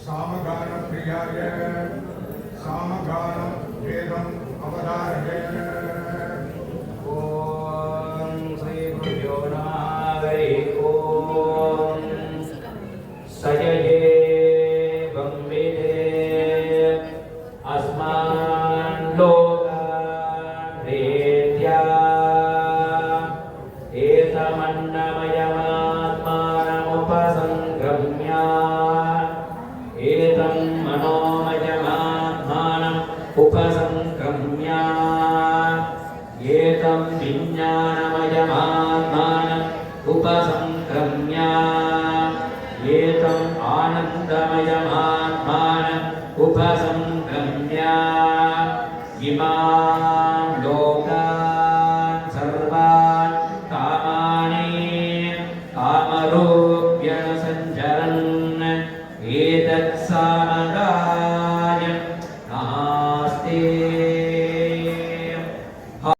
सामगानप्रियाय सामगानं वेदम् अवधारये। ॐ श्री गुरुभ्यो नमः। हरिः ॐ सजये बम्बिदे अस्मान् लोकान् वेद्या एतमन्नमयमात्मानमुपसङ्गम्य एतं मनोमयमात्मानम् उपसङ्गम्य एतं विज्ञानमयमात्मानम् उपसङ्गम्य एतम् आनन्दमयमात्मानम् उपसङ्गम्य इमान् लोकान् सर्वान् कामानि कामरूप्य सञ्चरन् एतत् सामगानम्